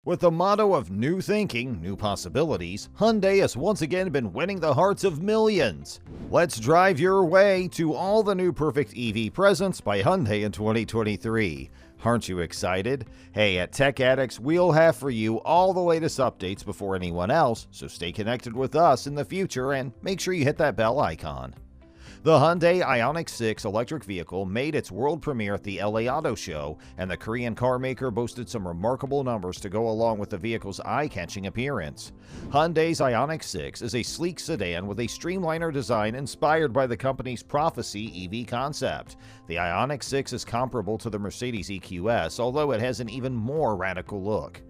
With the motto of new thinking, new possibilities, Hyundai has once again been winning the hearts of millions. Let's drive your way to all the new perfect EV presents by Hyundai in 2023. Aren't you excited? Hey, at Tech Addicts, we'll have for you all the latest updates before anyone else, so stay connected with us in the future and make sure you hit that bell icon. The Hyundai IONIQ 6 electric vehicle made its world premiere at the LA Auto Show, and the Korean carmaker boasted some remarkable numbers to go along with the vehicle's eye-catching appearance. Hyundai's IONIQ 6 is a sleek sedan with a streamliner design inspired by the company's Prophecy EV concept. The IONIQ 6 is comparable to the Mercedes EQS, although it has an even more radical look.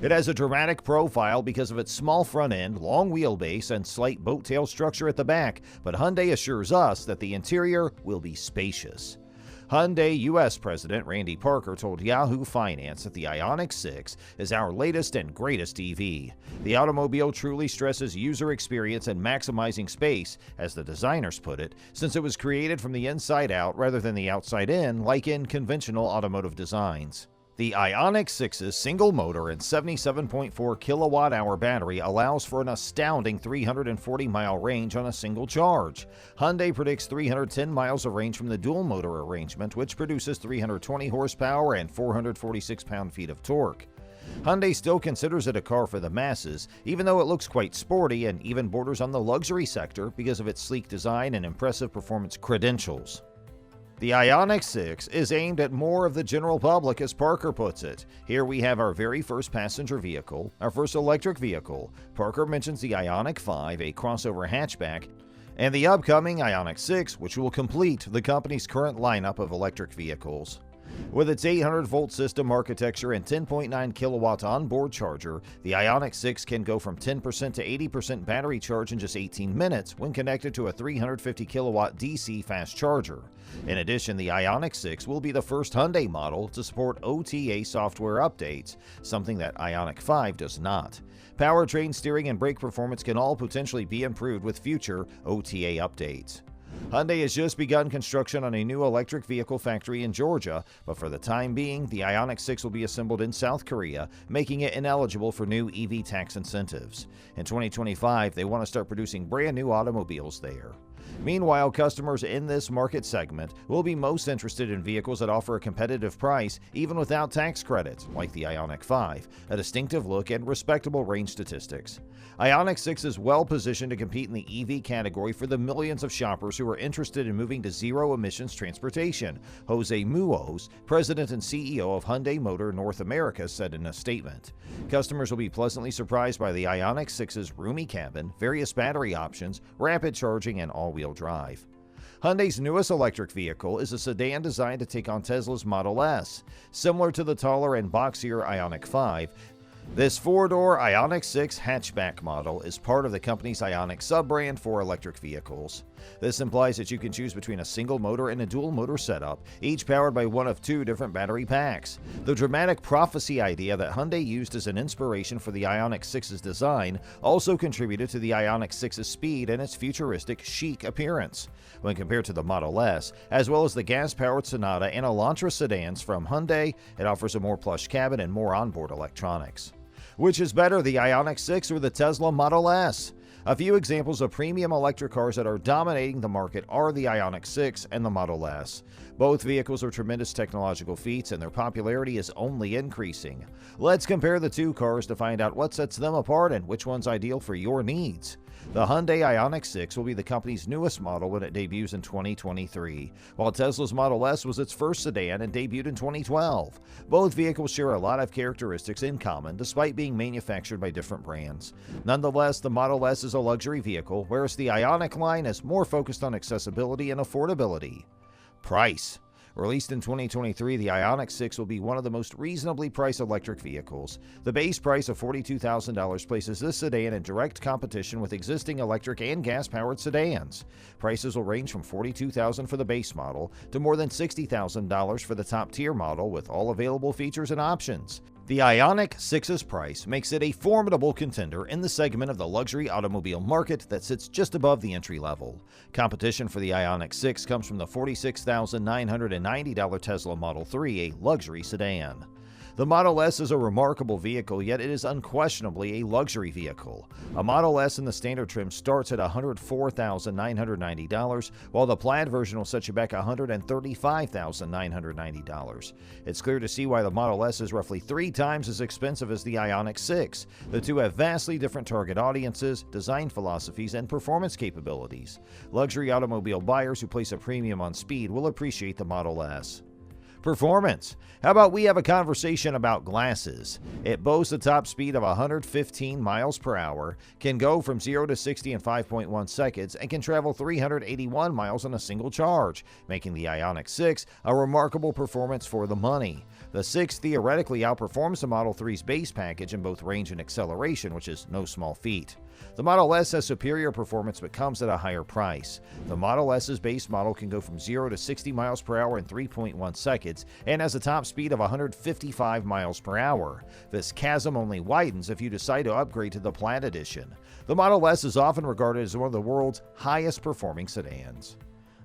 It has a dramatic profile because of its small front end, long wheelbase, and slight boat tail structure at the back, but Hyundai assures us that the interior will be spacious. Hyundai U.S. President Randy Parker told Yahoo Finance that the IONIQ 6 is our latest and greatest EV. The automobile truly stresses user experience and maximizing space, as the designers put it, since it was created from the inside out rather than the outside in, like in conventional automotive designs. The IONIQ 6's single motor and 77.4 kilowatt-hour battery allows for an astounding 340-mile range on a single charge. Hyundai predicts 310 miles of range from the dual-motor arrangement, which produces 320 horsepower and 446 pound-feet of torque. Hyundai still considers it a car for the masses, even though it looks quite sporty and even borders on the luxury sector because of its sleek design and impressive performance credentials. The IONIQ 6 is aimed at more of the general public, as Parker puts it. Here we have our very first passenger vehicle, our first electric vehicle. Parker mentions the IONIQ 5, a crossover hatchback, and the upcoming IONIQ 6, which will complete the company's current lineup of electric vehicles. With its 800-volt system architecture and 10.9 kilowatt onboard charger, the IONIQ 6 can go from 10% to 80% battery charge in just 18 minutes when connected to a 350 kilowatt DC fast charger. In addition, the IONIQ 6 will be the first Hyundai model to support OTA software updates, something that IONIQ 5 does not. Powertrain, steering, and brake performance can all potentially be improved with future OTA updates. Hyundai has just begun construction on a new electric vehicle factory in Georgia, but for the time being, the IONIQ 6 will be assembled in South Korea, making it ineligible for new EV tax incentives. In 2025, they want to start producing brand new automobiles there. Meanwhile, customers in this market segment will be most interested in vehicles that offer a competitive price even without tax credits, like the IONIQ 5, a distinctive look and respectable range statistics. IONIQ 6 is well positioned to compete in the EV category for the millions of shoppers who are interested in moving to zero-emissions transportation, Jose Muoz, president and CEO of Hyundai Motor North America, said in a statement. Customers will be pleasantly surprised by the IONIQ 6's roomy cabin, various battery options, rapid charging, and all-wheel drive. Hyundai's newest electric vehicle is a sedan designed to take on Tesla's Model S. Similar to the taller and boxier IONIQ 5, this four-door IONIQ 6 hatchback model is part of the company's IONIQ sub-brand for electric vehicles. This implies that you can choose between a single motor and a dual motor setup, each powered by one of two different battery packs. The dramatic prophecy idea that Hyundai used as an inspiration for the IONIQ 6's design also contributed to the IONIQ 6's speed and its futuristic, chic appearance. When compared to the Model S, as well as the gas-powered Sonata and Elantra sedans from Hyundai, it offers a more plush cabin and more onboard electronics. Which is better, the IONIQ 6 or the Tesla Model S? A few examples of premium electric cars that are dominating the market are the IONIQ 6 and the Model S. Both vehicles are tremendous technological feats, and their popularity is only increasing. Let's compare the two cars to find out what sets them apart and which one's ideal for your needs. The Hyundai IONIQ 6 will be the company's newest model when it debuts in 2023, while Tesla's Model S was its first sedan and debuted in 2012. Both vehicles share a lot of characteristics in common, despite being manufactured by different brands. Nonetheless, the Model S is a luxury vehicle, whereas the IONIQ line is more focused on accessibility and affordability. Price. Released in 2023, the IONIQ 6 will be one of the most reasonably priced electric vehicles. The base price of $42,000 places this sedan in direct competition with existing electric and gas-powered sedans. Prices will range from $42,000 for the base model to more than $60,000 for the top-tier model with all available features and options. The IONIQ 6's price makes it a formidable contender in the segment of the luxury automobile market that sits just above the entry level. Competition for the IONIQ 6 comes from the $46,990 Tesla Model 3, a luxury sedan. The Model S is a remarkable vehicle, yet it is unquestionably a luxury vehicle. A Model S in the standard trim starts at $104,990, while the Plaid version will set you back $135,990. It's clear to see why the Model S is roughly 3 times as expensive as the IONIQ 6. The two have vastly different target audiences, design philosophies, and performance capabilities. Luxury automobile buyers who place a premium on speed will appreciate the Model S. Performance. How about we have a conversation about glasses? It boasts a top speed of 115 miles per hour, can go from 0 to 60 in 5.1 seconds, and can travel 381 miles on a single charge, making the IONIQ 6 a remarkable performance for the money. The 6 theoretically outperforms the Model 3's base package in both range and acceleration, which is no small feat. The Model S has superior performance but comes at a higher price. The Model S's base model can go from 0 to 60 miles per hour in 3.1 seconds and has a top speed of 155 miles per hour. This chasm only widens if you decide to upgrade to the Plaid edition. The Model S is often regarded as one of the world's highest performing sedans.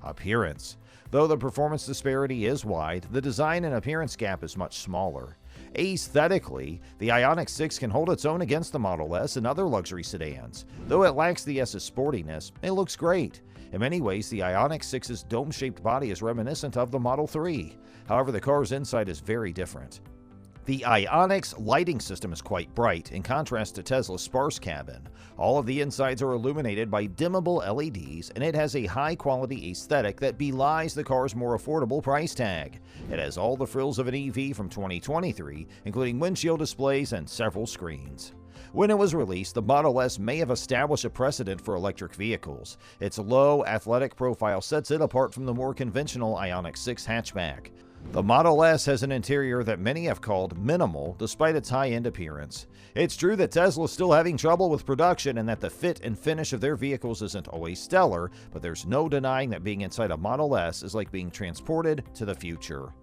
Appearance. Though the performance disparity is wide, the design and appearance gap is much smaller. Aesthetically, the IONIQ 6 can hold its own against the Model S and other luxury sedans. Though it lacks the S's sportiness, it looks great. In many ways, the IONIQ 6's dome-shaped body is reminiscent of the Model 3. However, the car's inside is very different. The IONIQ's lighting system is quite bright, in contrast to Tesla's sparse cabin. All of the insides are illuminated by dimmable LEDs, and it has a high-quality aesthetic that belies the car's more affordable price tag. It has all the frills of an EV from 2023, including windshield displays and several screens. When it was released, the Model S may have established a precedent for electric vehicles. Its low, athletic profile sets it apart from the more conventional IONIQ 6 hatchback. The Model S has an interior that many have called minimal, despite its high-end appearance. It's true that Tesla is still having trouble with production and that the fit and finish of their vehicles isn't always stellar, but there's no denying that being inside a Model S is like being transported to the future.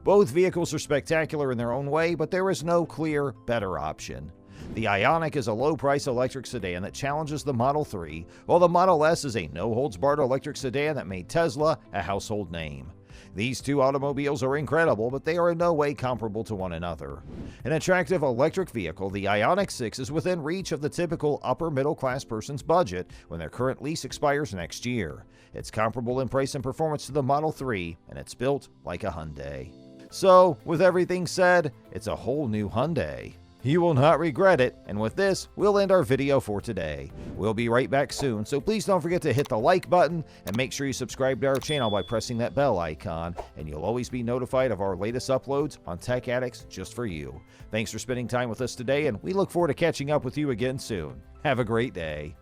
Both vehicles are spectacular in their own way, but there is no clear, better option. The IONIQ is a low-price electric sedan that challenges the Model 3, while the Model S is a no-holds-barred electric sedan that made Tesla a household name. These two automobiles are incredible, but they are in no way comparable to one another. An attractive electric vehicle, the IONIQ 6 is within reach of the typical upper-middle-class person's budget when their current lease expires next year. It's comparable in price and performance to the Model 3, and it's built like a Hyundai. So, with everything said, it's a whole new Hyundai. You will not regret it, and with this, we'll end our video for today. We'll be right back soon, so please don't forget to hit the like button and make sure you subscribe to our channel by pressing that bell icon, and you'll always be notified of our latest uploads on Tech Addicts just for you. Thanks for spending time with us today, and we look forward to catching up with you again soon. Have a great day.